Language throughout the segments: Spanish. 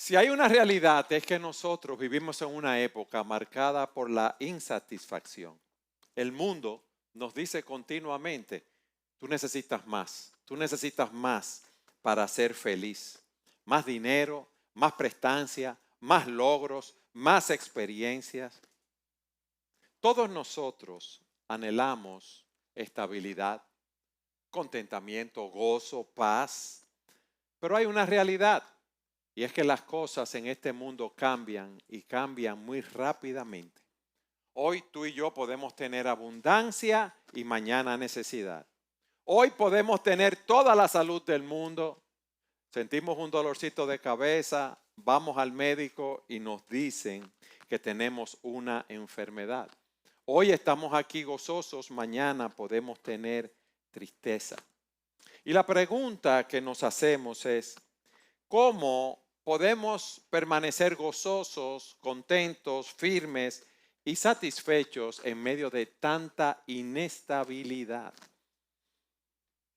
Si hay una realidad es que nosotros vivimos en una época marcada por la insatisfacción. El mundo nos dice continuamente, tú necesitas más para ser feliz. Más dinero, más prestancia, más logros, más experiencias. Todos nosotros anhelamos estabilidad, contentamiento, gozo, paz. Pero hay una realidad. Y es que las cosas en este mundo cambian y cambian muy rápidamente. Hoy tú y yo podemos tener abundancia y mañana necesidad. Hoy podemos tener toda la salud del mundo. Sentimos un dolorcito de cabeza, vamos al médico y nos dicen que tenemos una enfermedad. Hoy estamos aquí gozosos, mañana podemos tener tristeza. Y la pregunta que nos hacemos es, ¿cómo podemos permanecer gozosos, contentos, firmes y satisfechos en medio de tanta inestabilidad?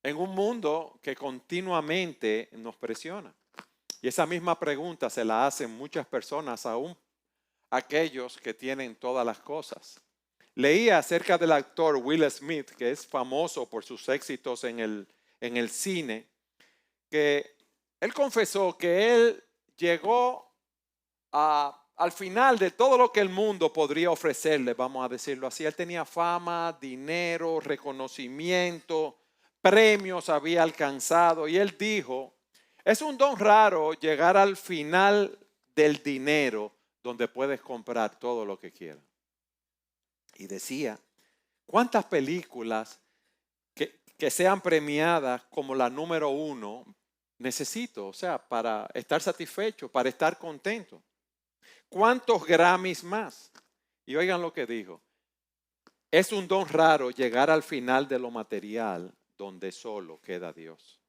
En un mundo que continuamente nos presiona. Y esa misma pregunta se la hacen muchas personas, aún aquellos que tienen todas las cosas. Leía acerca del actor Will Smith, que es famoso por sus éxitos en el cine, que él confesó que él llegó al final de todo lo que el mundo podría ofrecerle, vamos a decirlo así. Él tenía fama, dinero, reconocimiento, premios había alcanzado y él dijo, es un don raro llegar al final del dinero donde puedes comprar todo lo que quieras. Y decía, ¿cuántas películas que sean premiadas como la número 1 necesito? O sea, para estar satisfecho, para estar contento. ¿Cuántos Grammys más? Y oigan lo que dijo. Es un don raro llegar al final de lo material donde solo queda Dios.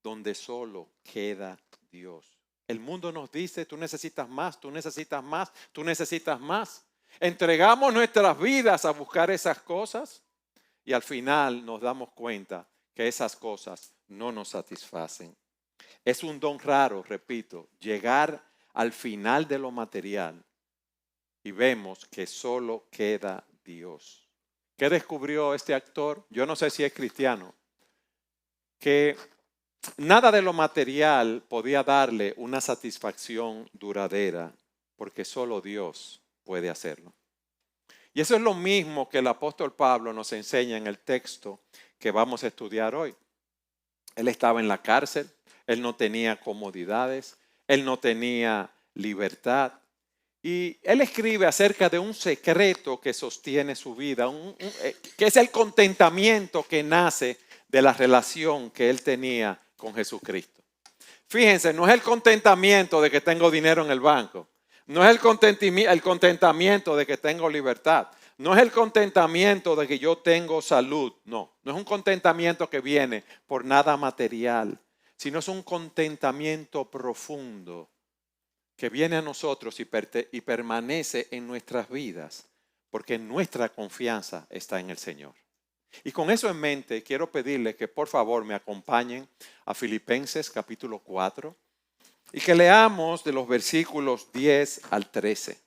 Donde solo queda Dios. El mundo nos dice, tú necesitas más, tú necesitas más, tú necesitas más. Entregamos nuestras vidas a buscar esas cosas y al final nos damos cuenta que esas cosas no nos satisfacen. Es un don raro, repito, llegar al final de lo material y vemos que solo queda Dios. ¿Qué descubrió este actor? Yo no sé si es cristiano, que nada de lo material podía darle una satisfacción duradera porque solo Dios puede hacerlo. Y eso es lo mismo que el apóstol Pablo nos enseña en el texto que vamos a estudiar hoy. Él estaba en la cárcel, él no tenía comodidades, él no tenía libertad. Y él escribe acerca de un secreto que sostiene su vida, que es el contentamiento que nace de la relación que él tenía con Jesucristo. Fíjense, no es el contentamiento de que tengo dinero en el banco. No es el contentamiento de que tengo libertad. No es el contentamiento de que yo tengo salud. No es un contentamiento que viene por nada material, sino es un contentamiento profundo que viene a nosotros y permanece en nuestras vidas, porque nuestra confianza está en el Señor. Y con eso en mente, quiero pedirles que por favor me acompañen a Filipenses capítulo 4 y que leamos de los versículos 10 al 13.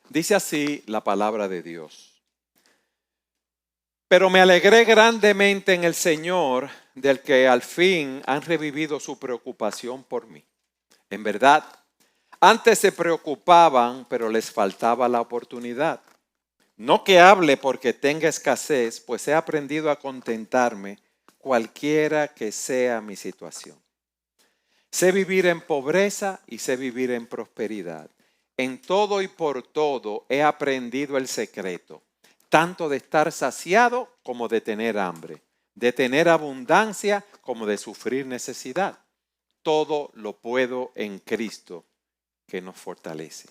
Dice así la palabra de Dios. Pero me alegré grandemente en el Señor, del que al fin han revivido su preocupación por mí. En verdad, antes se preocupaban, pero les faltaba la oportunidad. No que hable porque tenga escasez, pues he aprendido a contentarme cualquiera que sea mi situación. Sé vivir en pobreza y sé vivir en prosperidad. En todo y por todo he aprendido el secreto, tanto de estar saciado como de tener hambre, de tener abundancia como de sufrir necesidad. Todo lo puedo en Cristo que nos fortalece.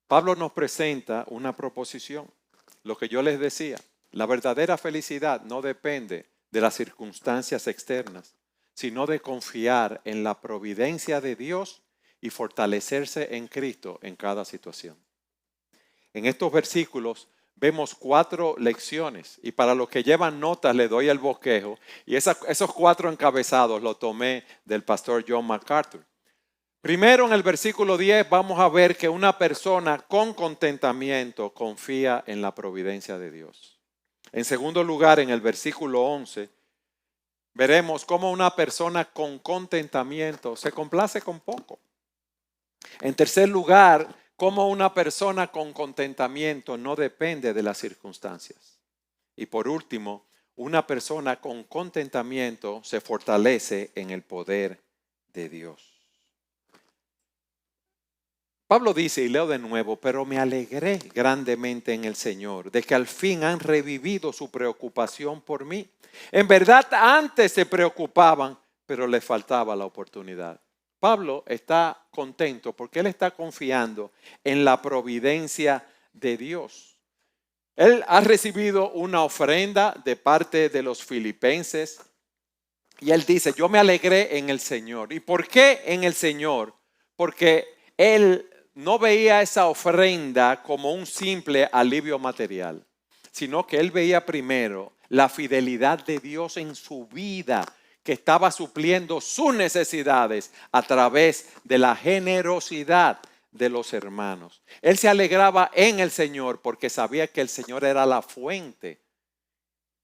Pablo nos presenta una proposición. Lo que yo les decía, la verdadera felicidad no depende de las circunstancias externas, sino de confiar en la providencia de Dios y fortalecerse en Cristo en cada situación. En estos versículos vemos 4 lecciones. Y para los que llevan notas le doy el bosquejo. Y esos 4 encabezados los tomé del pastor John MacArthur. Primero, en el versículo 10 vamos a ver que una persona con contentamiento confía en la providencia de Dios. En segundo lugar, en el versículo 11, veremos cómo una persona con contentamiento se complace con poco. En tercer lugar, cómo una persona con contentamiento no depende de las circunstancias. Y por último, una persona con contentamiento se fortalece en el poder de Dios. Pablo dice, y leo de nuevo, pero me alegré grandemente en el Señor, de que al fin han revivido su preocupación por mí. En verdad antes se preocupaban, pero les faltaba la oportunidad. Pablo está contento porque él está confiando en la providencia de Dios. Él ha recibido una ofrenda de parte de los filipenses y él dice, yo me alegré en el Señor. ¿Y por qué en el Señor? Porque él no veía esa ofrenda como un simple alivio material, sino que él veía primero la fidelidad de Dios en su vida, que estaba supliendo sus necesidades a través de la generosidad de los hermanos. Él se alegraba en el Señor porque sabía que el Señor era la fuente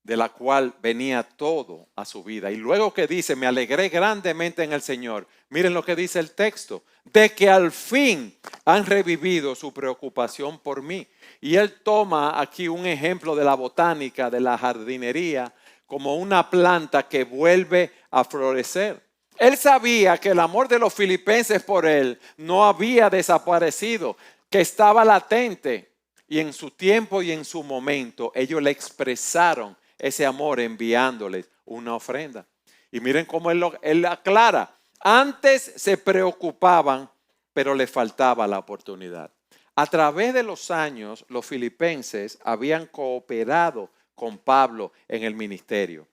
de la cual venía todo a su vida. Y luego que dice, me alegré grandemente en el Señor. Miren lo que dice el texto, de que al fin han revivido su preocupación por mí. Y él toma aquí un ejemplo de la botánica, de la jardinería, como una planta que vuelve a florecer. Él sabía que el amor de los filipenses por él no había desaparecido, que estaba latente. Y en su tiempo y en su momento, ellos le expresaron ese amor enviándoles una ofrenda. Y miren cómo él aclara. Antes se preocupaban, pero les faltaba la oportunidad. A través de los años, los filipenses habían cooperado con Pablo en el ministerio.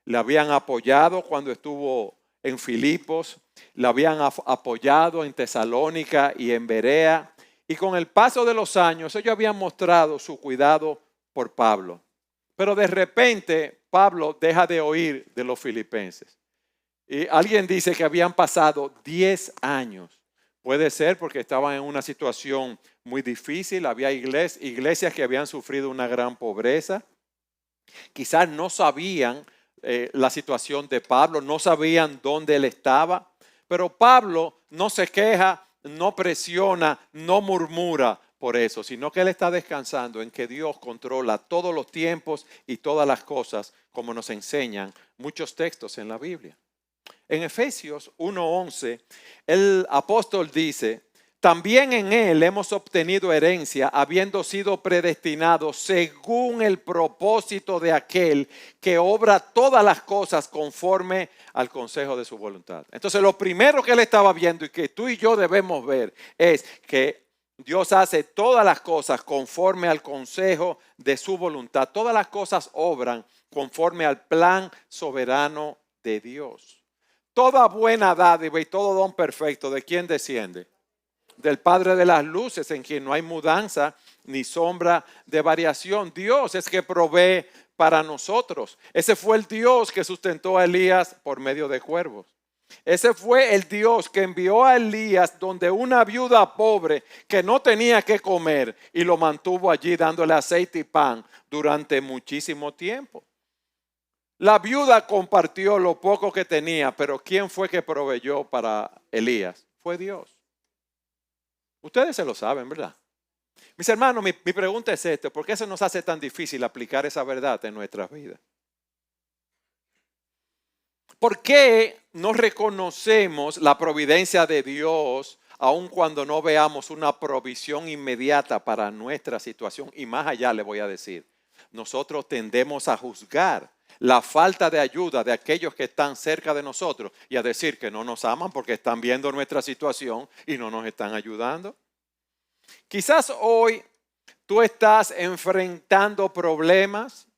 Le habían apoyado cuando estuvo en Filipos, le habían apoyado en Tesalónica y en Berea. Y con el paso de los años, ellos habían mostrado su cuidado por Pablo. Pero de repente, Pablo deja de oír de los filipenses. Y alguien dice que habían pasado 10 años. Puede ser porque estaban en una situación muy difícil. Había iglesias que habían sufrido una gran pobreza. Quizás no sabían la situación de Pablo, no sabían dónde él estaba. Pero Pablo no se queja, no presiona, no murmura por eso, sino que él está descansando en que Dios controla todos los tiempos y todas las cosas, como nos enseñan muchos textos en la Biblia. En Efesios 1:11, el apóstol dice, también en él hemos obtenido herencia, habiendo sido predestinados según el propósito de aquel que obra todas las cosas conforme al consejo de su voluntad. Entonces, lo primero que él estaba viendo y que tú y yo debemos ver es que Dios hace todas las cosas conforme al consejo de su voluntad. Todas las cosas obran conforme al plan soberano de Dios. Toda buena dádiva y todo don perfecto, ¿de quién desciende? Del Padre de las luces, en quien no hay mudanza ni sombra de variación. Dios es que provee para nosotros. Ese fue el Dios que sustentó a Elías por medio de cuervos. Ese fue el Dios que envió a Elías donde una viuda pobre que no tenía que comer y lo mantuvo allí dándole aceite y pan durante muchísimo tiempo. La viuda compartió lo poco que tenía, pero ¿quién fue que proveyó para Elías? Fue Dios. Ustedes se lo saben, ¿verdad? Mis hermanos, mi pregunta es esta: ¿por qué se nos hace tan difícil aplicar esa verdad en nuestras vidas? ¿Por qué no reconocemos la providencia de Dios aun cuando no veamos una provisión inmediata para nuestra situación? Y más allá le voy a decir, nosotros tendemos a juzgar la falta de ayuda de aquellos que están cerca de nosotros y a decir que no nos aman porque están viendo nuestra situación y no nos están ayudando. Quizás hoy tú estás enfrentando problemas,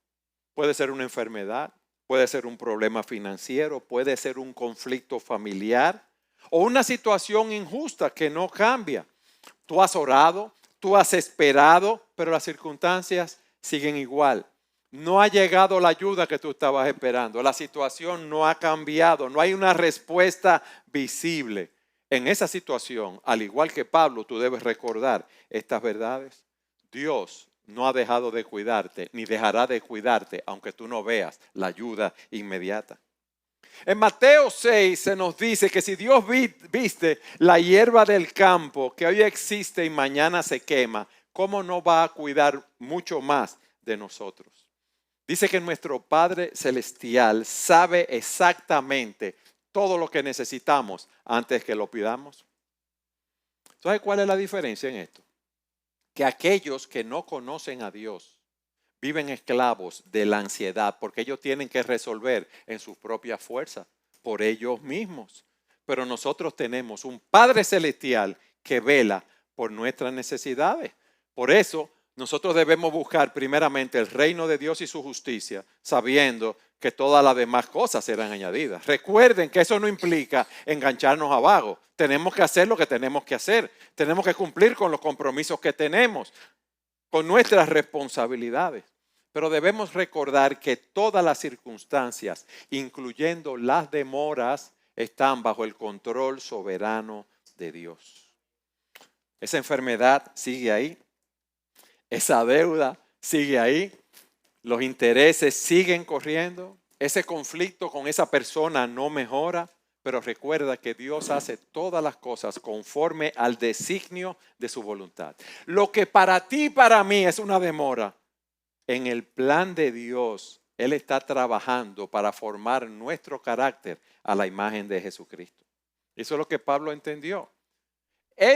puede ser una enfermedad, puede ser un problema financiero, puede ser un conflicto familiar o una situación injusta que no cambia. Tú has orado, tú has esperado, pero las circunstancias siguen igual. No ha llegado la ayuda que tú estabas esperando. La situación no ha cambiado. No hay una respuesta visible. En esa situación, al igual que Pablo, tú debes recordar estas verdades. Dios no ha dejado de cuidarte, ni dejará de cuidarte, aunque tú no veas la ayuda inmediata. En Mateo 6 se nos dice que si Dios viste la hierba del campo que hoy existe y mañana se quema, ¿cómo no va a cuidar mucho más de nosotros? Dice que nuestro Padre Celestial sabe exactamente todo lo que necesitamos antes que lo pidamos. ¿Sabes cuál es la diferencia en esto? Que aquellos que no conocen a Dios viven esclavos de la ansiedad porque ellos tienen que resolver en sus propias fuerzas por ellos mismos. Pero nosotros tenemos un Padre Celestial que vela por nuestras necesidades. Por eso nosotros debemos buscar primeramente el reino de Dios y su justicia, sabiendo que todas las demás cosas serán añadidas. Recuerden que eso no implica engancharnos a vago. Tenemos que hacer lo que tenemos que hacer. Tenemos que cumplir con los compromisos que tenemos, con nuestras responsabilidades. Pero debemos recordar que todas las circunstancias, incluyendo las demoras, están bajo el control soberano de Dios. Esa enfermedad sigue ahí. Esa deuda sigue ahí. Los intereses siguen corriendo. Ese conflicto con esa persona no mejora. Pero recuerda que Dios hace todas las cosas conforme al designio de su voluntad. Lo que para ti y para mí es una demora, en el plan de Dios, Él está trabajando para formar nuestro carácter a la imagen de Jesucristo. Eso es lo que Pablo entendió. Que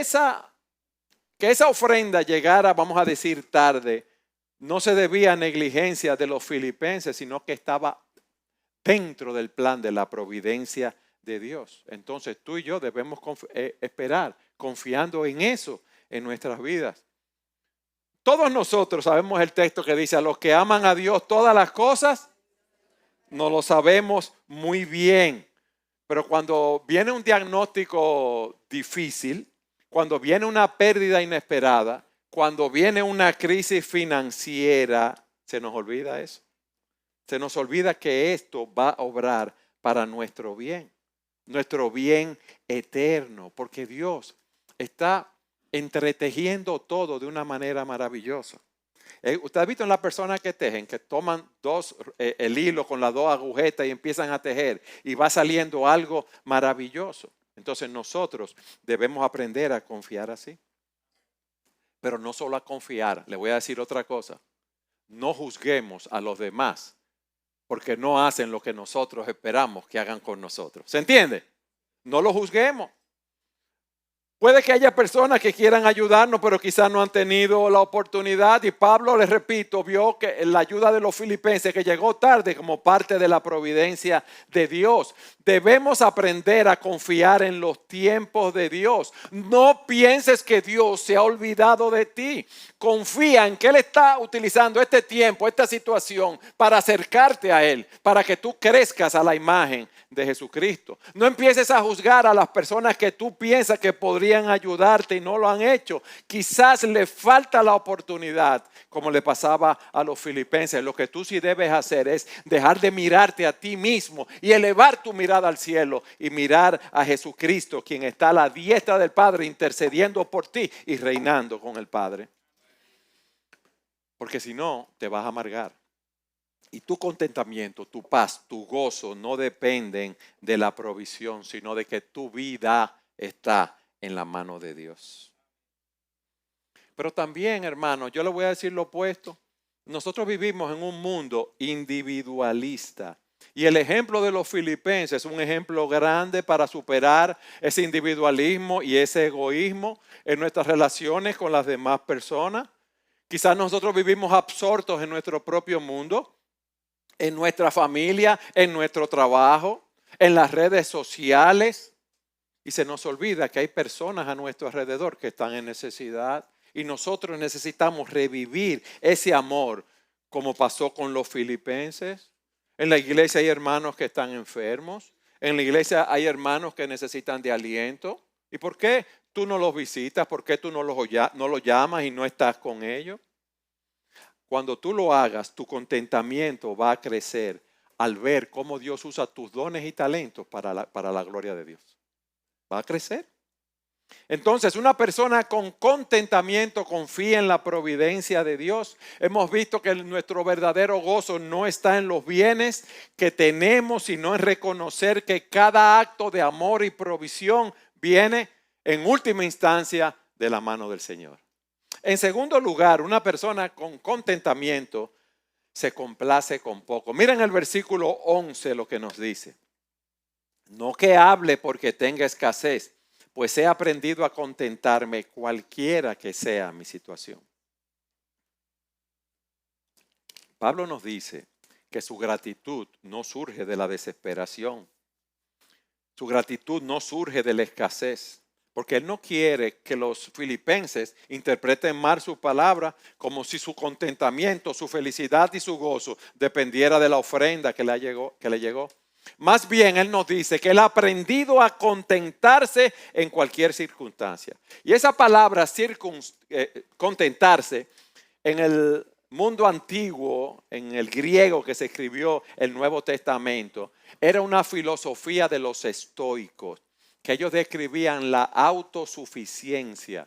esa ofrenda llegara, vamos a decir, tarde, no se debía a negligencia de los filipenses, sino que estaba dentro del plan de la providencia de Dios. Entonces tú y yo debemos esperar, confiando en eso en nuestras vidas. Todos nosotros sabemos el texto que dice: a los que aman a Dios todas las cosas, no lo sabemos muy bien. Pero cuando viene un diagnóstico difícil, cuando viene una pérdida inesperada, cuando viene una crisis financiera, se nos olvida eso. Se nos olvida que esto va a obrar para nuestro bien eterno, porque Dios está entretejiendo todo de una manera maravillosa. Usted ha visto en las personas que tejen, que toman el hilo con las dos agujetas y empiezan a tejer y va saliendo algo maravilloso. Entonces nosotros debemos aprender a confiar así. Pero no solo a confiar, le voy a decir otra cosa. No juzguemos a los demás porque no hacen lo que nosotros esperamos que hagan con nosotros. ¿Se entiende? No lo juzguemos. Puede que haya personas que quieran ayudarnos, pero quizás no han tenido la oportunidad. Y Pablo, les repito, vio que la ayuda de los filipenses que llegó tarde como parte de la providencia de Dios. Debemos aprender a confiar en los tiempos de Dios. No pienses que Dios se ha olvidado de ti. Confía en que Él está utilizando este tiempo, esta situación, para acercarte a Él, para que tú crezcas a la imagen de Jesucristo. No empieces a juzgar a las personas que tú piensas que podrían ayudarte y no lo han hecho. Quizás le falta la oportunidad, como le pasaba a los filipenses. Lo que tú sí debes hacer es dejar de mirarte a ti mismo y elevar tu mirada al cielo y mirar a Jesucristo, quien está a la diestra del Padre intercediendo por ti y reinando con el Padre. Porque si no, te vas a amargar. Y tu contentamiento, tu paz, tu gozo no dependen de la provisión, sino de que tu vida está en la mano de Dios. Pero también, hermano, yo le voy a decir lo opuesto. Nosotros vivimos en un mundo individualista. Y el ejemplo de los filipenses es un ejemplo grande para superar ese individualismo y ese egoísmo en nuestras relaciones con las demás personas. Quizás nosotros vivimos absortos en nuestro propio mundo, en nuestra familia, en nuestro trabajo, en las redes sociales. Y se nos olvida que hay personas a nuestro alrededor que están en necesidad. Y nosotros necesitamos revivir ese amor como pasó con los filipenses. En la iglesia hay hermanos que están enfermos. En la iglesia hay hermanos que necesitan de aliento. ¿Y por qué tú no los visitas? ¿Por qué tú no los llamas y no estás con ellos? cuando tú lo hagas, tu contentamiento va a crecer al ver cómo Dios usa tus dones y talentos para la gloria de Dios. Va a crecer. Entonces, una persona con contentamiento confía en la providencia de Dios. Hemos visto que nuestro verdadero gozo no está en los bienes que tenemos, sino en reconocer que cada acto de amor y provisión viene en última instancia de la mano del Señor. En segundo lugar, una persona con contentamiento se complace con poco. Miren el versículo 11 lo que nos dice. No que hable porque tenga escasez, pues he aprendido a contentarme cualquiera que sea mi situación. Pablo nos dice que su gratitud no surge de la desesperación. Su gratitud no surge de la escasez. Porque él no quiere que los filipenses interpreten mal su palabra como si su contentamiento, su felicidad y su gozo dependiera de la ofrenda que le llegó. Más bien, él nos dice que él ha aprendido a contentarse en cualquier circunstancia. Y esa palabra contentarse en el mundo antiguo, en el griego que se escribió el Nuevo Testamento, era una filosofía de los estoicos, que ellos describían la autosuficiencia,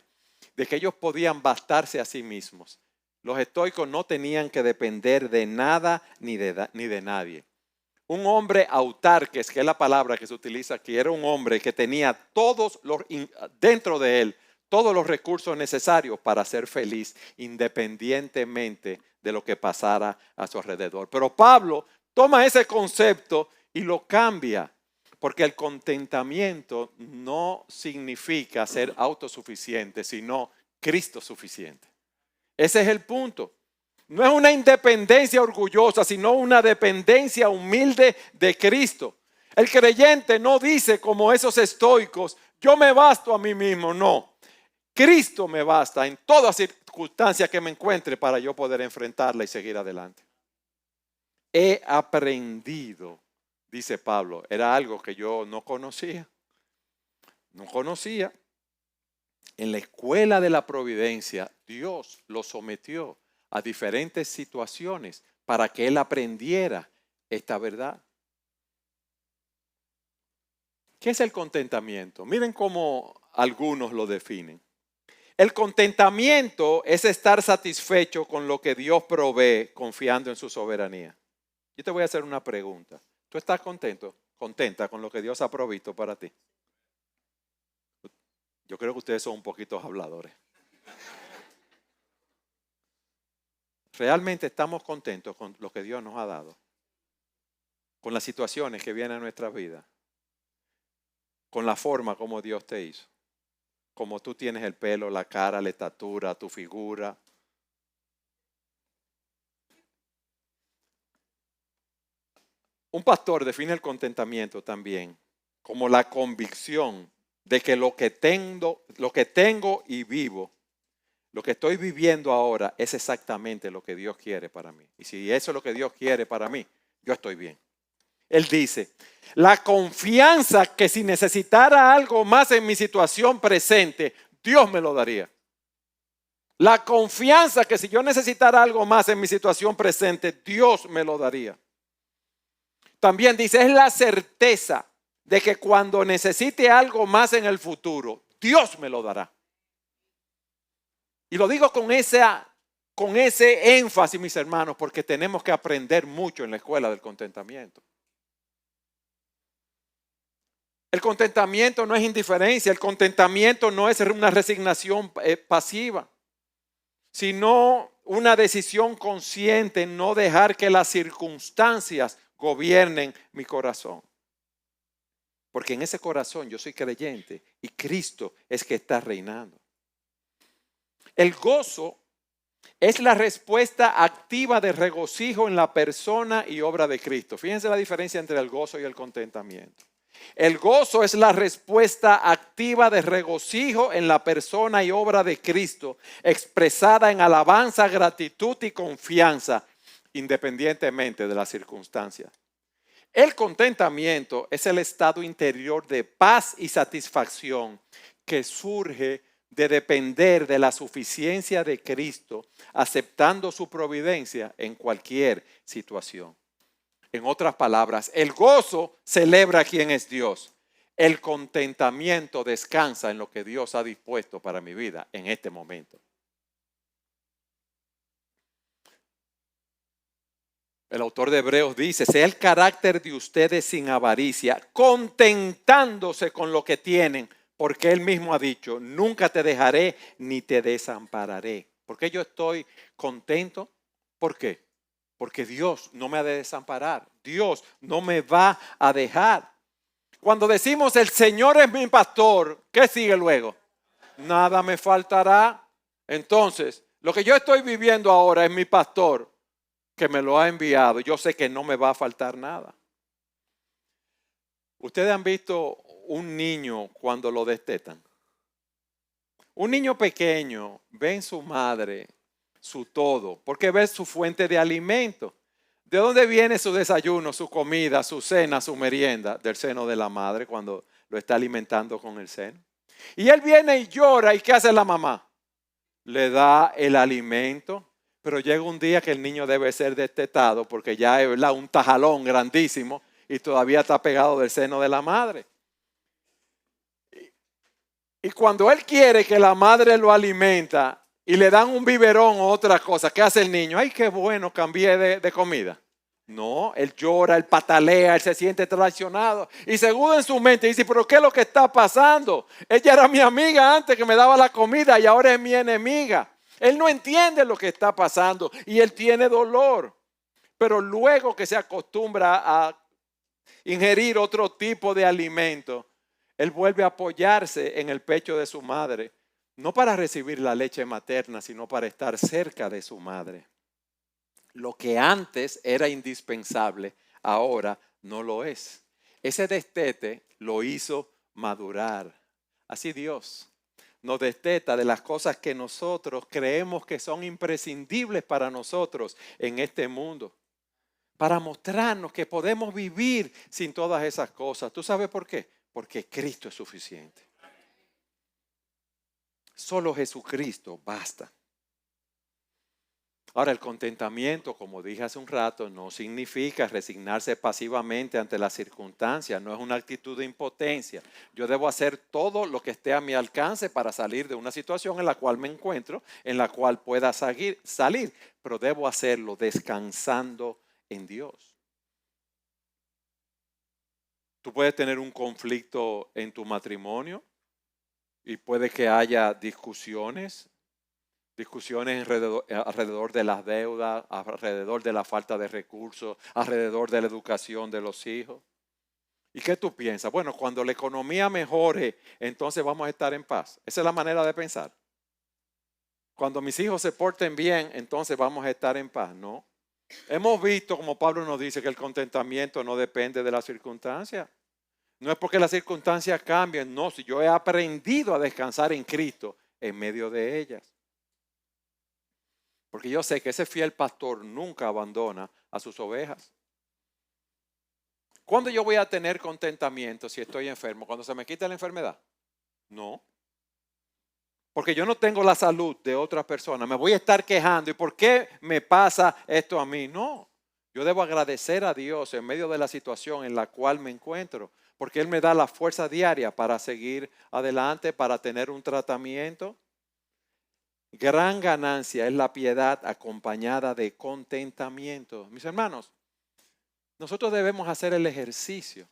de que ellos podían bastarse a sí mismos. Los estoicos no tenían que depender de nada ni de nadie. Un hombre autarques, que es la palabra que se utiliza aquí, era un hombre que tenía dentro de él todos los recursos necesarios para ser feliz, independientemente de lo que pasara a su alrededor. Pero Pablo toma ese concepto y lo cambia, porque el contentamiento no significa ser autosuficiente, sino Cristo suficiente. Ese es el punto. No es una independencia orgullosa, sino una dependencia humilde de Cristo. El creyente no dice como esos estoicos, yo me basto a mí mismo. No, Cristo me basta en toda circunstancia que me encuentre para yo poder enfrentarla y seguir adelante. He aprendido, dice Pablo, era algo que yo no conocía. No conocía. En la escuela de la providencia, Dios lo sometió a diferentes situaciones para que él aprendiera esta verdad. ¿Qué es el contentamiento? Miren cómo algunos lo definen. El contentamiento es estar satisfecho con lo que Dios provee, confiando en su soberanía. Yo te voy a hacer una pregunta. ¿Tú estás contenta con lo que Dios ha provisto para ti? Yo creo que ustedes son un poquito habladores. ¿Realmente estamos contentos con lo que Dios nos ha dado? Con las situaciones que vienen a nuestra vida. Con la forma como Dios te hizo. Como tú tienes el pelo, la cara, la estatura, tu figura. Un pastor define el contentamiento también como la convicción de que lo que tengo y vivo, lo que estoy viviendo ahora es exactamente lo que Dios quiere para mí. Y si eso es lo que Dios quiere para mí, yo estoy bien. Él dice, la confianza que si necesitara algo más en mi situación presente, Dios me lo daría. La confianza que si yo necesitara algo más en mi situación presente, Dios me lo daría. También dice, es la certeza de que cuando necesite algo más en el futuro, Dios me lo dará. Y lo digo con ese énfasis, mis hermanos, porque tenemos que aprender mucho en la escuela del contentamiento. El contentamiento no es indiferencia, el contentamiento no es una resignación pasiva, sino una decisión consciente en no dejar que las circunstancias gobiernen mi corazón. Porque en ese corazón yo soy creyente y Cristo es que está reinando. El gozo es la respuesta activa de regocijo en la persona y obra de Cristo. Fíjense la diferencia entre el gozo y el contentamiento. El gozo es la respuesta activa de regocijo en la persona y obra de Cristo, expresada en alabanza, gratitud y confianza, independientemente de las circunstancias. El contentamiento es el estado interior de paz y satisfacción que surge de depender de la suficiencia de Cristo, aceptando su providencia en cualquier situación. En otras palabras, el gozo celebra quién es Dios. El contentamiento descansa en lo que Dios ha dispuesto para mi vida en este momento. El autor de Hebreos dice, sea el carácter de ustedes sin avaricia, contentándose con lo que tienen, porque Él mismo ha dicho, nunca te dejaré ni te desampararé. ¿Por qué yo estoy contento? ¿Por qué? Porque Dios no me ha de desamparar. Dios no me va a dejar. Cuando decimos el Señor es mi pastor, ¿qué sigue luego? Nada me faltará. Entonces, lo que yo estoy viviendo ahora es mi pastor que me lo ha enviado. Yo sé que no me va a faltar nada. ¿Ustedes han visto un niño cuando lo destetan? Un niño pequeño ve en su madre su todo, porque ve su fuente de alimento. ¿De dónde viene su desayuno, su comida, su cena, su merienda? Del seno de la madre cuando lo está alimentando con el seno. Y él viene y llora. ¿Y qué hace la mamá? Le da el alimento. Pero llega un día que el niño debe ser destetado porque ya es un tajalón grandísimo y todavía está pegado del seno de la madre. Y cuando él quiere que la madre lo alimenta y le dan un biberón o otra cosa, ¿qué hace el niño? Ay, qué bueno, cambié de comida. No, él llora, él patalea, él se siente traicionado. Y seguro en su mente dice, pero ¿qué es lo que está pasando? Ella era mi amiga antes que me daba la comida y ahora es mi enemiga. Él no entiende lo que está pasando y él tiene dolor. Pero luego que se acostumbra a ingerir otro tipo de alimento, él vuelve a apoyarse en el pecho de su madre, no para recibir la leche materna, sino para estar cerca de su madre. Lo que antes era indispensable, ahora no lo es. Ese destete lo hizo madurar. Así Dios nos desteta de las cosas que nosotros creemos que son imprescindibles para nosotros en este mundo, para mostrarnos que podemos vivir sin todas esas cosas. ¿Tú sabes por qué? Porque Cristo es suficiente. Solo Jesucristo basta. Ahora, el contentamiento, como dije hace un rato, no significa resignarse pasivamente ante las circunstancias, no es una actitud de impotencia. Yo debo hacer todo lo que esté a mi alcance para salir de una situación en la cual me encuentro, en la cual pueda salir, pero debo hacerlo descansando en Dios. Tú puedes tener un conflicto en tu matrimonio y puede que haya discusiones alrededor de las deudas, alrededor de la falta de recursos, alrededor de la educación de los hijos. ¿Y qué tú piensas? Bueno, cuando la economía mejore, entonces vamos a estar en paz. Esa es la manera de pensar. Cuando mis hijos se porten bien, entonces vamos a estar en paz. No. Hemos visto, como Pablo nos dice, que el contentamiento no depende de las circunstancias. No es porque las circunstancias cambien, no. Si yo he aprendido a descansar en Cristo en medio de ellas. Porque yo sé que ese fiel pastor nunca abandona a sus ovejas. ¿Cuándo yo voy a tener contentamiento si estoy enfermo? ¿Cuando se me quita la enfermedad? No. Porque yo no tengo la salud de otra persona. Me voy a estar quejando. ¿Y por qué me pasa esto a mí? No. Yo debo agradecer a Dios en medio de la situación en la cual me encuentro. Porque Él me da la fuerza diaria para seguir adelante, para tener un tratamiento. Gran ganancia es la piedad acompañada de contentamiento. Mis hermanos, nosotros debemos hacer el ejercicio,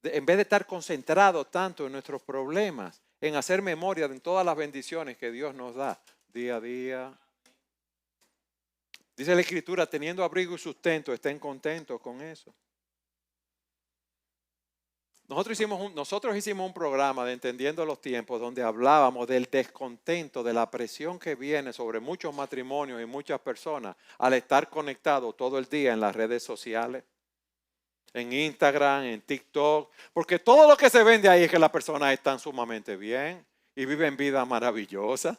en vez de estar concentrados tanto en nuestros problemas, en hacer memoria de todas las bendiciones que Dios nos da día a día. Dice la Escritura, teniendo abrigo y sustento, estén contentos con eso. Nosotros hicimos un programa de Entendiendo los Tiempos donde hablábamos del descontento, de la presión que viene sobre muchos matrimonios y muchas personas al estar conectados todo el día en las redes sociales, en Instagram, en TikTok, porque todo lo que se vende ahí es que las personas están sumamente bien y viven vida maravillosa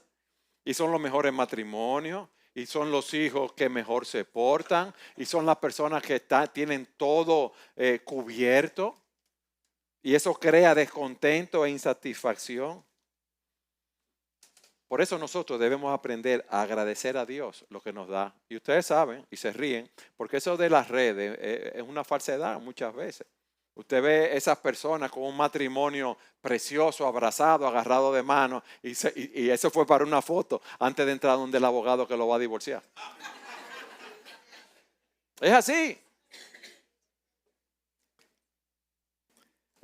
y son los mejores matrimonios y son los hijos que mejor se portan y son las personas que tienen todo cubierto. Y eso crea descontento e insatisfacción. Por eso nosotros debemos aprender a agradecer a Dios lo que nos da. Y ustedes saben y se ríen, porque eso de las redes es una falsedad muchas veces. Usted ve esas personas con un matrimonio precioso, abrazado, agarrado de mano, y eso fue para una foto antes de entrar donde el abogado que lo va a divorciar. Es así.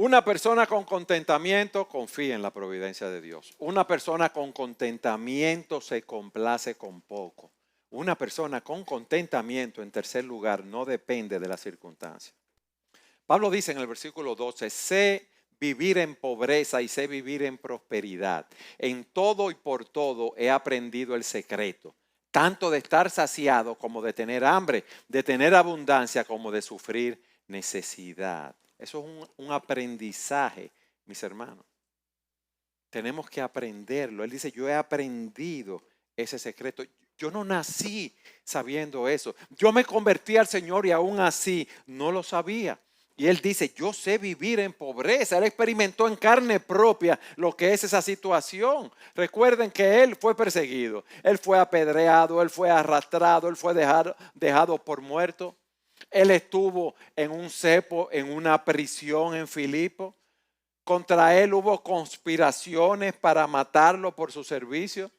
Una persona con contentamiento confía en la providencia de Dios. Una persona con contentamiento se complace con poco. Una persona con contentamiento, en tercer lugar, no depende de las circunstancias. Pablo dice en el versículo 12, sé vivir en pobreza y sé vivir en prosperidad. En todo y por todo he aprendido el secreto, tanto de estar saciado como de tener hambre, de tener abundancia como de sufrir necesidad. Eso es un aprendizaje, mis hermanos. Tenemos que aprenderlo. Él dice, yo he aprendido ese secreto. Yo no nací sabiendo eso. Yo me convertí al Señor y aún así no lo sabía. Y él dice, yo sé vivir en pobreza. Él experimentó en carne propia lo que es esa situación. Recuerden que él fue perseguido, él fue apedreado, él fue arrastrado, él fue dejado por muerto. Él estuvo en un cepo, en una prisión en Filipo. Contra él hubo conspiraciones para matarlo por su servicio.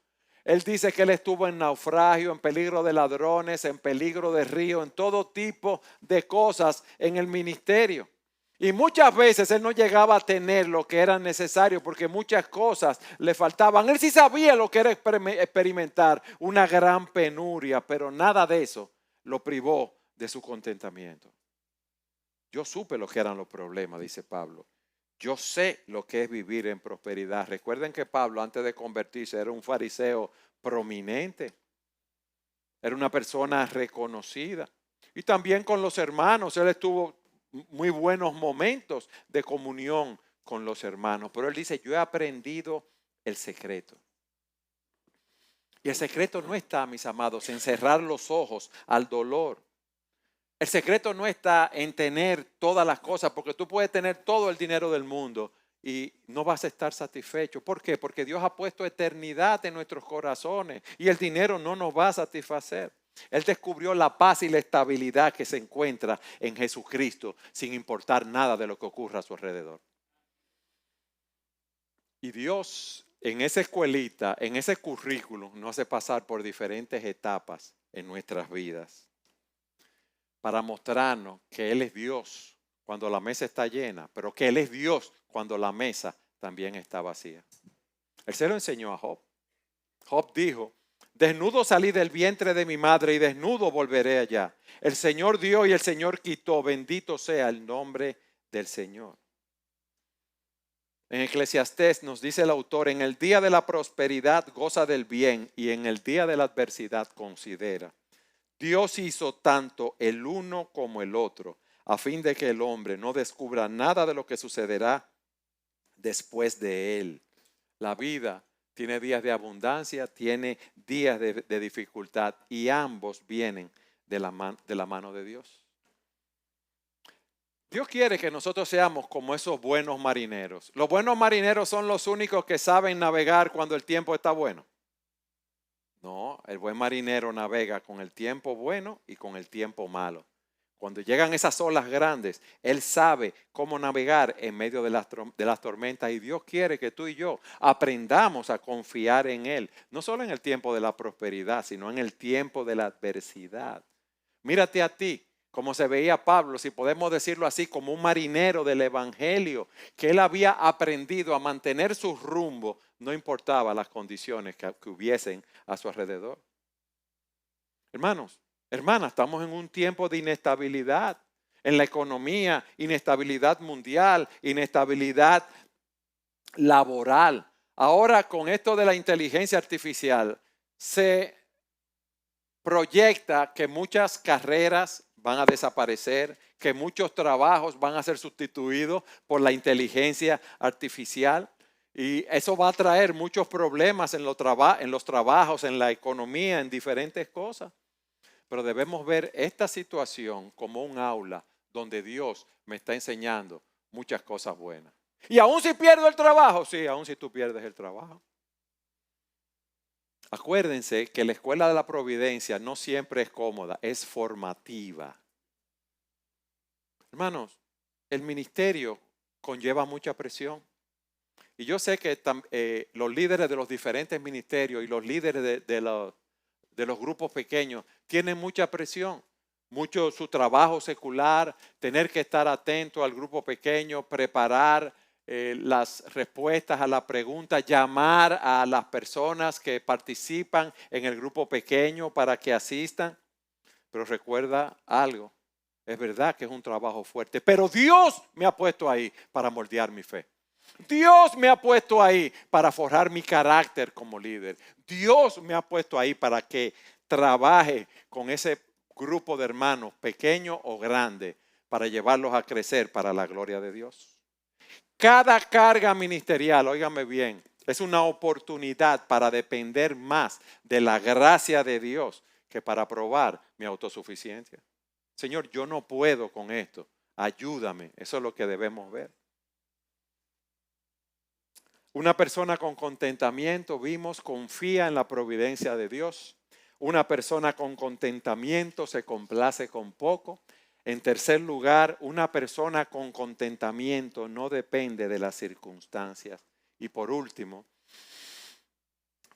Él dice que él estuvo en naufragio, en peligro de ladrones, en peligro de río, en todo tipo de cosas en el ministerio. Y muchas veces él no llegaba a tener lo que era necesario porque muchas cosas le faltaban. Él sí sabía lo que era experimentar una gran penuria, pero nada de eso lo privó de su contentamiento. Yo supe lo que eran los problemas, dice Pablo. Yo sé lo que es vivir en prosperidad. Recuerden que Pablo, antes de convertirse, era un fariseo prominente. Era una persona reconocida. Y también con los hermanos. Él estuvo muy buenos momentos de comunión con los hermanos. Pero él dice, yo he aprendido el secreto. Y el secreto no está, mis amados, en cerrar los ojos al dolor. El secreto no está en tener todas las cosas, porque tú puedes tener todo el dinero del mundo y no vas a estar satisfecho. ¿Por qué? Porque Dios ha puesto eternidad en nuestros corazones y el dinero no nos va a satisfacer. Él descubrió la paz y la estabilidad que se encuentra en Jesucristo, sin importar nada de lo que ocurra a su alrededor. Y Dios en esa escuelita, en ese currículum, nos hace pasar por diferentes etapas en nuestras vidas, para mostrarnos que Él es Dios cuando la mesa está llena, pero que Él es Dios cuando la mesa también está vacía. Él se lo enseñó a Job. Job dijo, desnudo salí del vientre de mi madre y desnudo volveré allá. El Señor dio y el Señor quitó, bendito sea el nombre del Señor. En Eclesiastés nos dice el autor, en el día de la prosperidad goza del bien y en el día de la adversidad considera. Dios hizo tanto el uno como el otro, a fin de que el hombre no descubra nada de lo que sucederá después de él. La vida tiene días de abundancia, tiene días de dificultad y ambos vienen de la mano de Dios. Dios quiere que nosotros seamos como esos buenos marineros. Los buenos marineros son los únicos que saben navegar cuando el tiempo está bueno. No, el buen marinero navega con el tiempo bueno y con el tiempo malo. Cuando llegan esas olas grandes, él sabe cómo navegar en medio de las tormentas y Dios quiere que tú y yo aprendamos a confiar en Él, no solo en el tiempo de la prosperidad, sino en el tiempo de la adversidad. Mírate a ti, como se veía Pablo, si podemos decirlo así, como un marinero del Evangelio, que él había aprendido a mantener su rumbo, no importaba las condiciones que hubiesen a su alrededor. Hermanos, hermanas, estamos en un tiempo de inestabilidad en la economía, inestabilidad mundial, inestabilidad laboral. Ahora con esto de la inteligencia artificial se proyecta que muchas carreras van a desaparecer, que muchos trabajos van a ser sustituidos por la inteligencia artificial. Y eso va a traer muchos problemas en los trabajos, en la economía, en diferentes cosas. Pero debemos ver esta situación como un aula donde Dios me está enseñando muchas cosas buenas. Y aún si pierdo el trabajo, sí, aún si tú pierdes el trabajo. Acuérdense que la escuela de la providencia no siempre es cómoda, es formativa. Hermanos, el ministerio conlleva mucha presión. Y yo sé que los líderes de los diferentes ministerios y los líderes de los grupos pequeños tienen mucha presión. Mucho su trabajo secular, tener que estar atento al grupo pequeño, preparar las respuestas a la pregunta, llamar a las personas que participan en el grupo pequeño para que asistan. Pero recuerda algo, es verdad que es un trabajo fuerte, pero Dios me ha puesto ahí para moldear mi fe. Dios me ha puesto ahí para forjar mi carácter como líder. Dios me ha puesto ahí para que trabaje con ese grupo de hermanos, pequeño o grande, para llevarlos a crecer para la gloria de Dios. Cada carga ministerial, óigame bien, es una oportunidad para depender más de la gracia de Dios que para probar mi autosuficiencia. Señor, yo no puedo con esto. Ayúdame. Eso es lo que debemos ver. Una persona con contentamiento, vimos, confía en la providencia de Dios. Una persona con contentamiento se complace con poco. En tercer lugar, una persona con contentamiento no depende de las circunstancias. Y por último,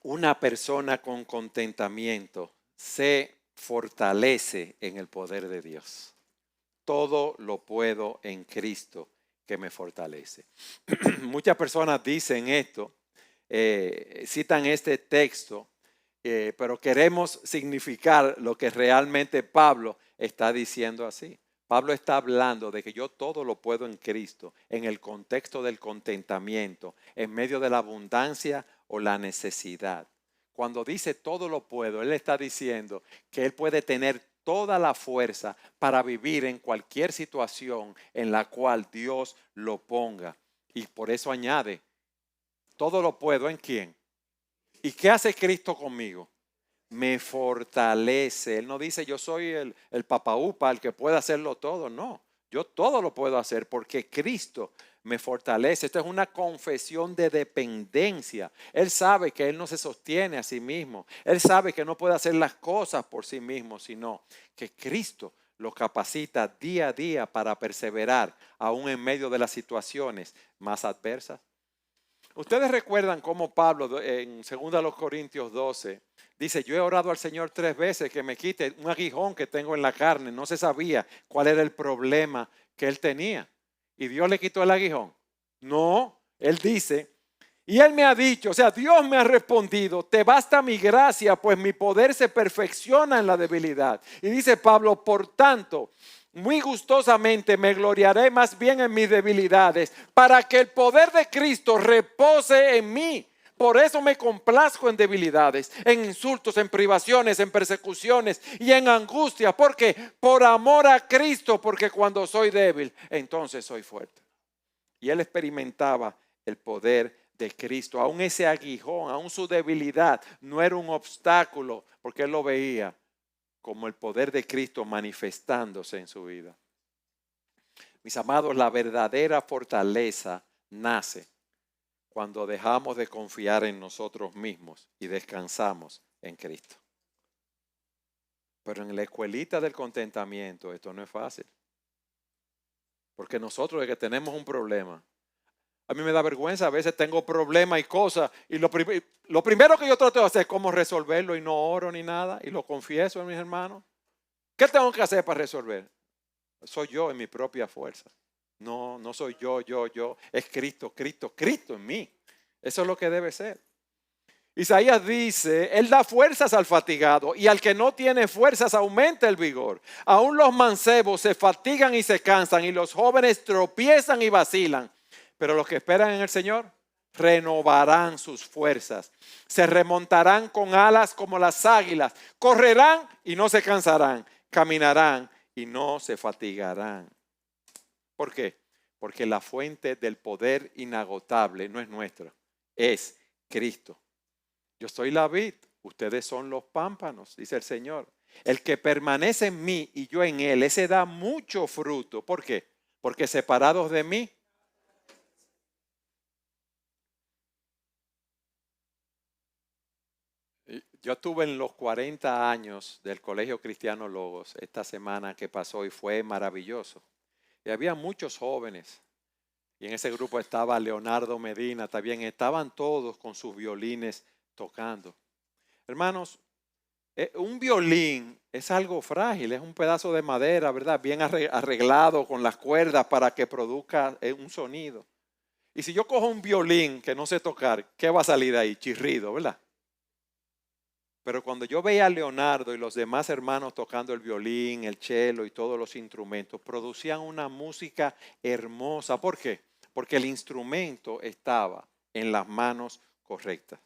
una persona con contentamiento se fortalece en el poder de Dios. Todo lo puedo en Cristo que me fortalece. Muchas personas dicen esto, citan este texto, pero queremos significar lo que realmente Pablo está diciendo así. Pablo está hablando de que yo todo lo puedo en Cristo, en el contexto del contentamiento, en medio de la abundancia o la necesidad. Cuando dice todo lo puedo, él está diciendo que él puede tener toda la fuerza para vivir en cualquier situación en la cual Dios lo ponga. Y por eso añade, todo lo puedo ¿en quién? ¿Y qué hace Cristo conmigo? Me fortalece. Él no dice yo soy el papaupa, el que puede hacerlo todo. No, yo todo lo puedo hacer porque Cristo me fortalece. Esto es una confesión de dependencia. Él sabe que Él no se sostiene a sí mismo. Él sabe que no puede hacer las cosas por sí mismo, sino que Cristo lo capacita día a día para perseverar aún en medio de las situaciones más adversas. Ustedes recuerdan cómo Pablo en 2 Corintios 12 dice, yo he orado al Señor 3 veces que me quite un aguijón que tengo en la carne. No se sabía cuál era el problema que él tenía. ¿Y Dios le quitó el aguijón? No, él dice, y él me ha dicho, o sea, Dios me ha respondido, te basta mi gracia, pues mi poder se perfecciona en la debilidad. Y dice Pablo, por tanto, muy gustosamente me gloriaré más bien en mis debilidades, para que el poder de Cristo repose en mí. Por eso me complazco en debilidades, en insultos, en privaciones, en persecuciones y en angustias. ¿Por qué? Por amor a Cristo, porque cuando soy débil, entonces soy fuerte. Y él experimentaba el poder de Cristo. Aún ese aguijón, aún su debilidad, no era un obstáculo, porque él lo veía como el poder de Cristo manifestándose en su vida. Mis amados, la verdadera fortaleza nace cuando dejamos de confiar en nosotros mismos y descansamos en Cristo. Pero en la escuelita del contentamiento esto no es fácil. Porque nosotros es que tenemos un problema. A mí me da vergüenza, a veces tengo problemas y cosas y lo primero que yo trato de hacer es cómo resolverlo y no oro ni nada y lo confieso a mis hermanos. ¿Qué tengo que hacer para resolver? Soy yo en mi propia fuerza. No, no soy yo. Es Cristo en mí. Eso es lo que debe ser. Isaías dice, Él da fuerzas al fatigado y al que no tiene fuerzas aumenta el vigor. Aún los mancebos se fatigan y se cansan y los jóvenes tropiezan y vacilan. Pero los que esperan en el Señor renovarán sus fuerzas. Se remontarán con alas como las águilas. Correrán y no se cansarán. Caminarán y no se fatigarán. ¿Por qué? Porque la fuente del poder inagotable no es nuestra, es Cristo. Yo soy la vid, ustedes son los pámpanos, dice el Señor. El que permanece en mí y yo en él, ese da mucho fruto. ¿Por qué? Porque separados de mí, Yo estuve en los 40 años del Colegio Cristiano Logos esta semana que pasó y fue maravilloso. Y había muchos jóvenes. Y en ese grupo estaba Leonardo Medina, también estaban todos con sus violines tocando. Hermanos, un violín es algo frágil, es un pedazo de madera, ¿verdad? Bien arreglado con las cuerdas para que produzca un sonido. Y si yo cojo un violín que no sé tocar, ¿qué va a salir de ahí? Chirrido, ¿verdad? Pero cuando yo veía a Leonardo y los demás hermanos tocando el violín, el cello y todos los instrumentos, producían una música hermosa. ¿Por qué? Porque el instrumento estaba en las manos correctas.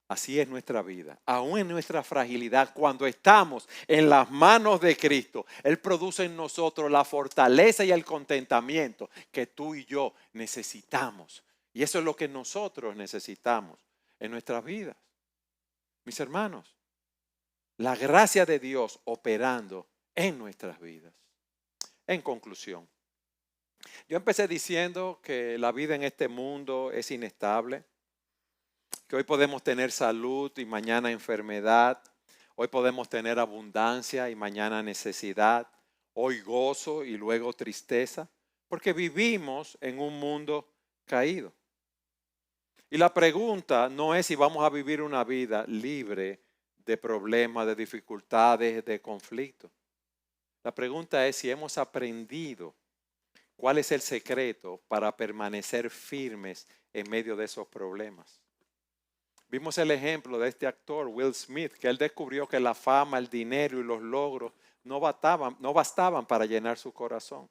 Así es nuestra vida. Aún en nuestra fragilidad, cuando estamos en las manos de Cristo, Él produce en nosotros la fortaleza y el contentamiento que tú y yo necesitamos. Y eso es lo que nosotros necesitamos en nuestras vidas. Mis hermanos, la gracia de Dios operando en nuestras vidas. En conclusión, yo empecé diciendo que la vida en este mundo es inestable, que hoy podemos tener salud y mañana enfermedad, hoy podemos tener abundancia y mañana necesidad, hoy gozo y luego tristeza, porque vivimos en un mundo caído. Y la pregunta no es si vamos a vivir una vida libre de problemas, de dificultades, de conflictos. La pregunta es si hemos aprendido cuál es el secreto para permanecer firmes en medio de esos problemas. Vimos el ejemplo de este actor, Will Smith, que él descubrió que la fama, el dinero y los logros no bastaban para llenar su corazón.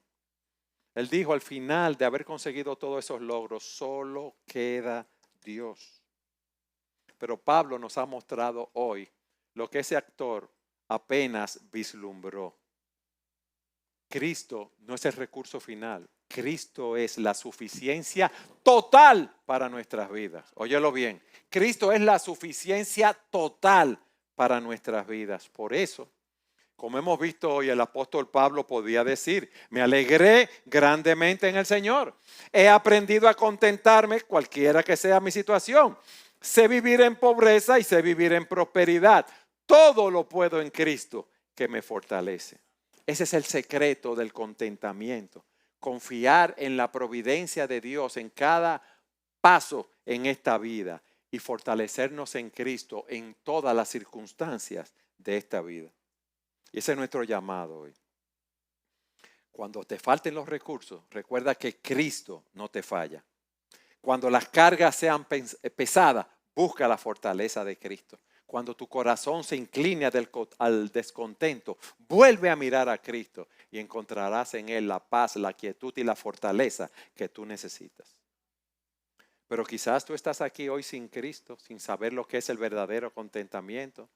Él dijo al final de haber conseguido todos esos logros, solo queda Dios. Pero Pablo nos ha mostrado hoy lo que ese actor apenas vislumbró. Cristo no es el recurso final. Cristo es la suficiencia total para nuestras vidas. Óyelo bien. Cristo es la suficiencia total para nuestras vidas. Por eso, como hemos visto hoy, el apóstol Pablo podía decir, me alegré grandemente en el Señor. He aprendido a contentarme cualquiera que sea mi situación. Sé vivir en pobreza y sé vivir en prosperidad. Todo lo puedo en Cristo que me fortalece. Ese es el secreto del contentamiento. Confiar en la providencia de Dios en cada paso en esta vida y fortalecernos en Cristo en todas las circunstancias de esta vida. Y ese es nuestro llamado hoy. Cuando te falten los recursos, recuerda que Cristo no te falla. Cuando las cargas sean pesadas, busca la fortaleza de Cristo. Cuando tu corazón se incline al descontento, vuelve a mirar a Cristo y encontrarás en Él la paz, la quietud y la fortaleza que tú necesitas. Pero quizás tú estás aquí hoy sin Cristo, sin saber lo que es el verdadero contentamiento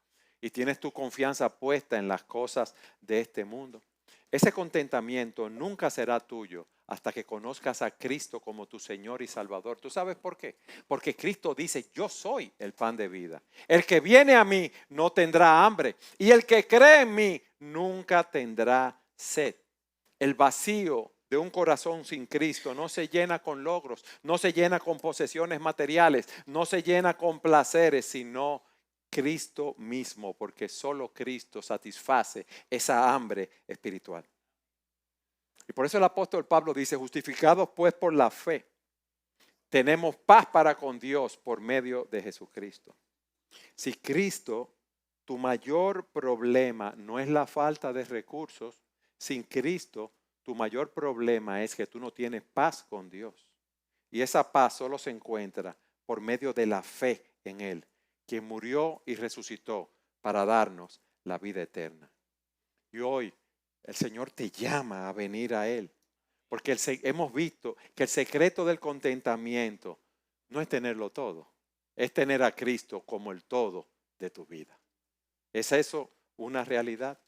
y tienes tu confianza puesta en las cosas de este mundo. Ese contentamiento nunca será tuyo hasta que conozcas a Cristo como tu Señor y Salvador. ¿Tú sabes por qué? Porque Cristo dice, yo soy el pan de vida. El que viene a mí no tendrá hambre y el que cree en mí nunca tendrá sed. El vacío de un corazón sin Cristo no se llena con logros, no se llena con posesiones materiales, no se llena con placeres, sino Cristo mismo, porque solo Cristo satisface esa hambre espiritual. Y por eso el apóstol Pablo dice, justificados pues por la fe, tenemos paz para con Dios por medio de Jesucristo. Si Cristo, tu mayor problema no es la falta de recursos, sin Cristo, tu mayor problema es que tú no tienes paz con Dios. Y esa paz solo se encuentra por medio de la fe en Él, quien murió y resucitó para darnos la vida eterna. Y hoy el Señor te llama a venir a Él, porque hemos visto que el secreto del contentamiento no es tenerlo todo, es tener a Cristo como el todo de tu vida. ¿Es eso una realidad?